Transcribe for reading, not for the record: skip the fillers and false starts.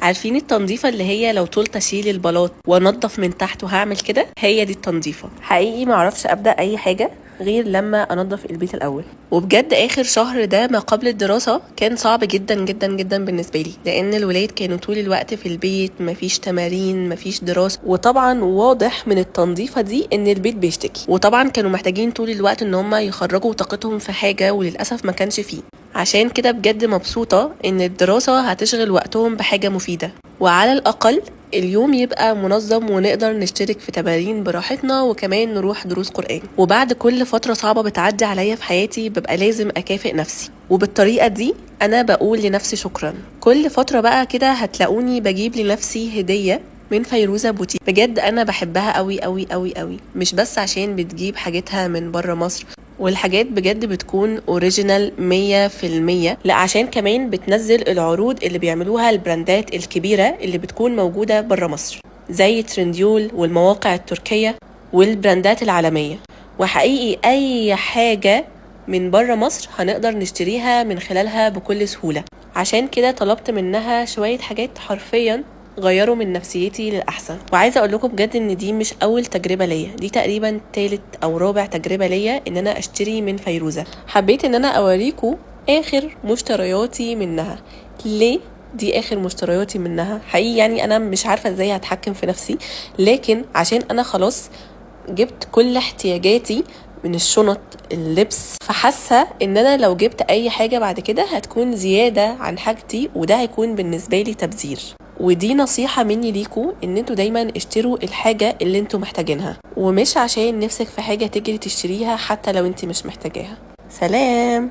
عارفين التنظيفة اللي هي لو طولت اشيل البلاط وانضف من تحت وهعمل كده؟ هي دي التنظيفة. حقيقي معرفش ابدأ اي حاجة غير لما انضف البيت الاول. وبجد اخر شهر ده ما قبل الدراسة كان صعب جدا جدا جدا بالنسبة لي، لان الولاد كانوا طول الوقت في البيت، مفيش تمارين مفيش دراسة، وطبعا واضح من التنظيفة دي ان البيت بيشتكي، وطبعا كانوا محتاجين طول الوقت ان هم يخرجوا طاقتهم في حاجة، وللأسف ما كانش فيه. عشان كده بجد مبسوطة ان الدراسة هتشغل وقتهم بحاجة مفيدة، وعلى الأقل اليوم يبقى منظم ونقدر نشترك في تمارين براحتنا، وكمان نروح دروس قرآن. وبعد كل فترة صعبة بتعدي عليا في حياتي ببقى لازم أكافئ نفسي، وبالطريقة دي أنا بقول لنفسي شكرا. كل فترة بقى كده هتلاقوني بجيب لنفسي هدية من فيروزة بوتيك. بجد أنا بحبها قوي قوي قوي قوي، مش بس عشان بتجيب حاجتها من بره مصر، والحاجات بجد بتكون اوريجينال 100%، لا عشان كمان بتنزل العروض اللي بيعملوها البراندات الكبيرة اللي بتكون موجودة برا مصر، زي ترنديول والمواقع التركية والبراندات العالمية. وحقيقي اي حاجة من برا مصر هنقدر نشتريها من خلالها بكل سهولة. عشان كده طلبت منها شوية حاجات حرفيا غيروا من نفسيتي للأحسن. وعايزة أقول لكم بجد إن دي مش أول تجربة ليا، دي تقريبا تالت أو رابع تجربة ليا إن أنا أشتري من فيروزة. حبيت إن أنا أوريكم آخر مشترياتي منها. ليه دي آخر مشترياتي منها؟ حقيقي يعني أنا مش عارفة إزاي هتحكم في نفسي، لكن عشان أنا خلاص جبت كل احتياجاتي من الشنط اللبس، فحاسه ان انا لو جبت اي حاجه بعد كده هتكون زياده عن حاجتي، وده هيكون بالنسبه لي تبذير. ودي نصيحه مني ليكم، ان انتوا دايما اشتروا الحاجه اللي انتوا محتاجينها، ومش عشان نفسك في حاجه تجري تشتريها حتى لو انت مش محتاجاها. سلام.